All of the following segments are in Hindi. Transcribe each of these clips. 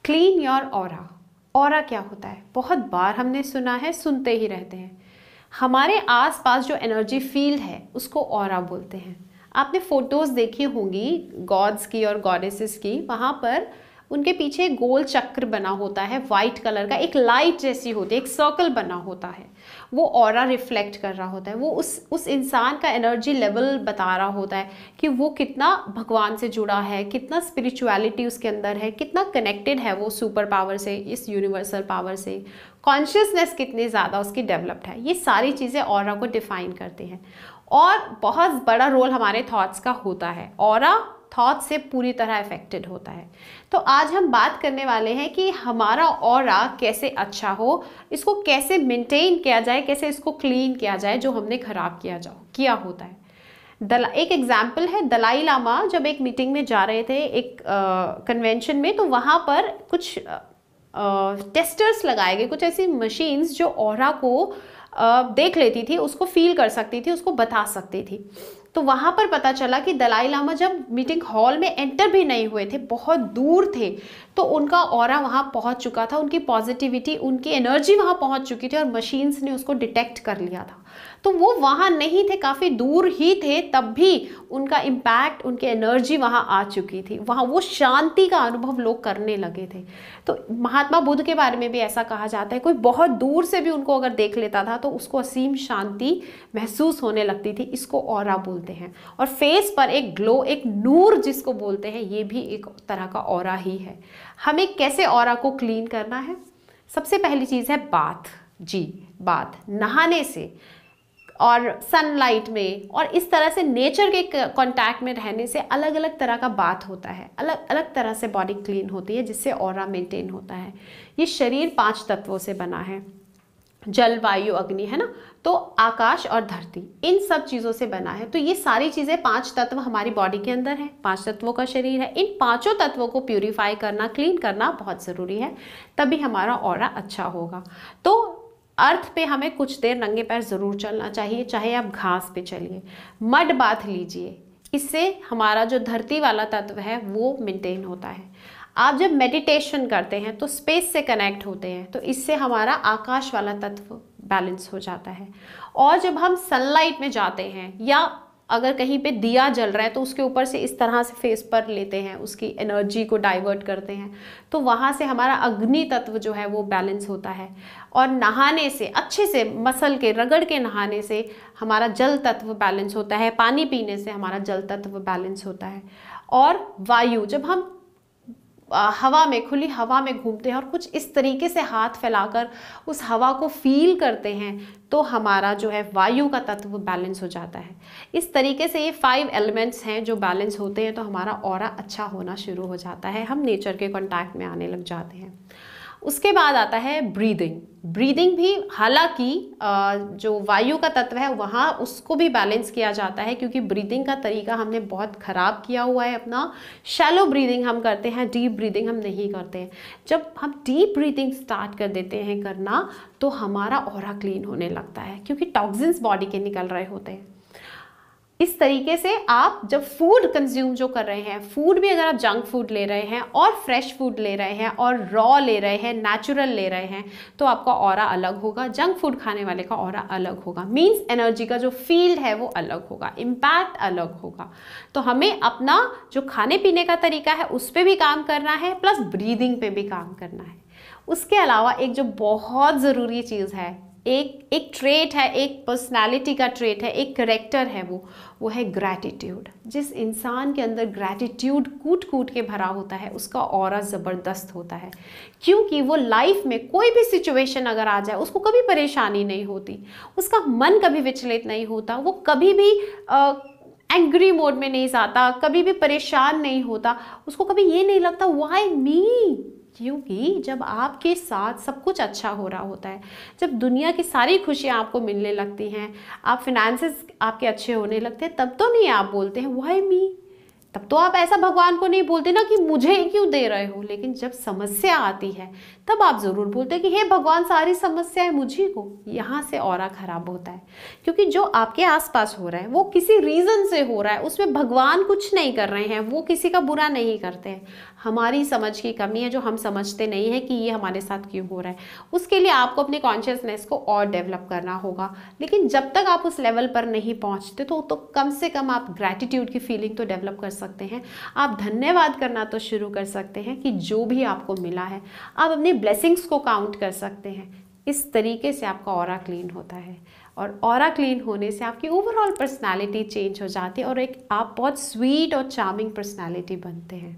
Clean your aura. ऑरा क्या होता है? बहुत बार हमने सुना है, सुनते ही रहते हैं। हमारे आसपास जो एनर्जी फील्ड है उसको ऑरा बोलते हैं। आपने फोटोज़ देखी होंगी गॉड्स की और गॉडेसेस की, वहाँ पर उनके पीछे गोल चक्र बना होता है, वाइट कलर का, एक लाइट जैसी होती है, एक सर्कल बना होता है, वो ऑरा रिफ्लेक्ट कर रहा होता है। वो उस इंसान का एनर्जी लेवल बता रहा होता है कि वो कितना भगवान से जुड़ा है, कितना स्पिरिचुअलिटी उसके अंदर है, कितना कनेक्टेड है वो सुपर पावर से, इस यूनिवर्सल पावर से, कॉन्शियसनेस कितनी ज़्यादा उसकी डेवलप्ड है। ये सारी चीज़ें ऑरा को डिफाइन करते हैं। और बहुत बड़ा रोल हमारे थॉट्स का होता है। ऑरा थॉट से पूरी तरह अफेक्टेड होता है। तो आज हम बात करने वाले हैं कि हमारा ऑरा कैसे अच्छा हो, इसको कैसे मेंटेन किया जाए, कैसे इसको क्लीन किया जाए जो हमने खराब किया होता है। एक एग्जाम्पल है, दलाई लामा जब एक मीटिंग में जा रहे थे, एक कन्वेंशन में, तो वहाँ पर कुछ टेस्टर्स लगाए गए, कुछ ऐसी मशीन्स जो ऑरा को देख लेती थी, उसको फील कर सकती थी, उसको बता सकती थी। तो वहाँ पर पता चला कि दलाई लामा जब मीटिंग हॉल में एंटर भी नहीं हुए थे, बहुत दूर थे, तो उनका ऑरा वहाँ पहुँच चुका था, उनकी पॉजिटिविटी, उनकी एनर्जी वहाँ पहुँच चुकी थी और मशीन्स ने उसको डिटेक्ट कर लिया था। तो वो वहाँ नहीं थे, काफ़ी दूर ही थे, तब भी उनका इम्पैक्ट, उनकी एनर्जी वहाँ आ चुकी थी। वहाँ वो शांति का अनुभव लोग करने लगे थे। तो महात्मा बुद्ध के बारे में भी ऐसा कहा जाता है, कोई बहुत दूर से भी उनको अगर देख लेता था तो उसको असीम शांति महसूस होने लगती थी। इसको ऑरा बोलते हैं। और फेस पर एक ग्लो, एक नूर जिसको बोलते हैं, ये भी एक तरह का ऑरा ही है। हमें कैसे ऑरा को क्लीन करना है? सबसे पहली चीज़ है बाथ। जी, बाथ, नहाने से और सनलाइट में और इस तरह से नेचर के कांटेक्ट में रहने से अलग अलग तरह का बाथ होता है, अलग अलग तरह से बॉडी क्लीन होती है, जिससे ऑरा मेंटेन होता है। ये शरीर 5 तत्वों से बना है, जल, वायु, अग्नि, है ना, तो आकाश और धरती, इन सब चीज़ों से बना है। तो ये सारी चीज़ें 5 तत्व हमारी बॉडी के अंदर है, 5 तत्वों का शरीर है। इन 5 तत्वों को प्यूरिफाई करना, क्लीन करना बहुत ज़रूरी है, तभी हमारा ऑरा अच्छा होगा। तो अर्थ पे हमें कुछ देर नंगे पैर ज़रूर चलना चाहिए, चाहे आप घास पे चलिए, मड बाथ लीजिए, इससे हमारा जो धरती वाला तत्व है वो मेंटेन होता है। आप जब मेडिटेशन करते हैं तो स्पेस से कनेक्ट होते हैं, तो इससे हमारा आकाश वाला तत्व बैलेंस हो जाता है। और जब हम सनलाइट में जाते हैं या अगर कहीं पे दिया जल रहा है तो उसके ऊपर से इस तरह से फेस पर लेते हैं, उसकी एनर्जी को डाइवर्ट करते हैं, तो वहाँ से हमारा अग्नि तत्व जो है वो बैलेंस होता है। और नहाने से, अच्छे से मसल के, रगड़ के नहाने से हमारा जल तत्व बैलेंस होता है, पानी पीने से हमारा जल तत्व बैलेंस होता है। और वायु, जब हम हवा में, खुली हवा में घूमते हैं और कुछ इस तरीके से हाथ फैलाकर उस हवा को फील करते हैं, तो हमारा जो है वायु का तत्व बैलेंस हो जाता है। इस तरीके से ये 5 एलिमेंट्स हैं जो बैलेंस होते हैं, तो हमारा ऑरा अच्छा होना शुरू हो जाता है, हम नेचर के कांटेक्ट में आने लग जाते हैं। उसके बाद आता है ब्रीदिंग। ब्रीदिंग भी हालांकि जो वायु का तत्व है वहाँ उसको भी बैलेंस किया जाता है, क्योंकि ब्रीदिंग का तरीका हमने बहुत ख़राब किया हुआ है अपना। शैलो ब्रीदिंग हम करते हैं, डीप ब्रीदिंग हम नहीं करते हैं। जब हम डीप ब्रीदिंग स्टार्ट कर देते हैं करना, तो हमारा ऑरा क्लीन होने लगता है, क्योंकि टॉक्सिन्स बॉडी के निकल रहे होते हैं। इस तरीके से आप जब फूड कंज्यूम जो कर रहे हैं, फूड भी अगर आप जंक फूड ले रहे हैं और फ्रेश फूड ले रहे हैं और रॉ ले रहे हैं, नेचुरल ले रहे हैं, तो आपका ऑरा अलग होगा। जंक फूड खाने वाले का ऑरा अलग होगा, मीन्स एनर्जी का जो फील्ड है वो अलग होगा, इम्पैक्ट अलग होगा। तो हमें अपना जो खाने पीने का तरीका है उस पर भी काम करना है, प्लस ब्रीदिंग पे भी काम करना है। उसके अलावा एक जो बहुत ज़रूरी चीज़ है, एक ट्रेट है, एक पर्सनालिटी का ट्रेट है, एक करेक्टर है, वो है ग्रैटिट्यूड। जिस इंसान के अंदर ग्रैटिट्यूड कूट कूट के भरा होता है, उसका ऑरा ज़बरदस्त होता है, क्योंकि वो लाइफ में कोई भी सिचुएशन अगर आ जाए उसको कभी परेशानी नहीं होती, उसका मन कभी विचलित नहीं होता, वो कभी भी एंग्री मोड में नहीं जाता, कभी भी परेशान नहीं होता, उसको कभी ये नहीं लगता व्हाई मी। क्योंकि जब आपके साथ सब कुछ अच्छा हो रहा होता है, जब दुनिया की सारी खुशियाँ आपको मिलने लगती हैं, आप फिनेंसेस आपके अच्छे होने लगते हैं, तब तो नहीं आप बोलते हैं व्हाई मी। तब तो आप ऐसा भगवान को नहीं बोलते ना कि मुझे क्यों दे रहे हो। लेकिन जब समस्या आती है तब आप ज़रूर बोलते हैं कि हे भगवान, सारी समस्याएं मुझे को। यहाँ से ऑरा खराब होता है, क्योंकि जो आपके आसपास हो रहा है वो किसी रीज़न से हो रहा है, उसमें भगवान कुछ नहीं कर रहे हैं, वो किसी का बुरा नहीं करते हैं। हमारी समझ की कमी है, जो हम समझते नहीं है कि ये हमारे साथ क्यों हो रहा है। उसके लिए आपको अपने कॉन्शियसनेस को और डेवलप करना होगा। लेकिन जब तक आप उस लेवल पर नहीं पहुंचते तो कम से कम आप ग्रैटिट्यूड की फीलिंग तो डेवलप कर सकते हैं। आप धन्यवाद करना तो शुरू कर सकते हैं कि जो भी आपको मिला है। आप अपनी ब्लेसिंग्स को काउंट कर सकते हैं। इस तरीके से आपका ऑरा क्लीन होता है, और ऑरा क्लीन होने से आपकी ओवरऑल पर्सनालिटी चेंज हो जाती है और एक आप बहुत स्वीट और चार्मिंग पर्सनालिटी बनते हैं।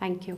Thank you.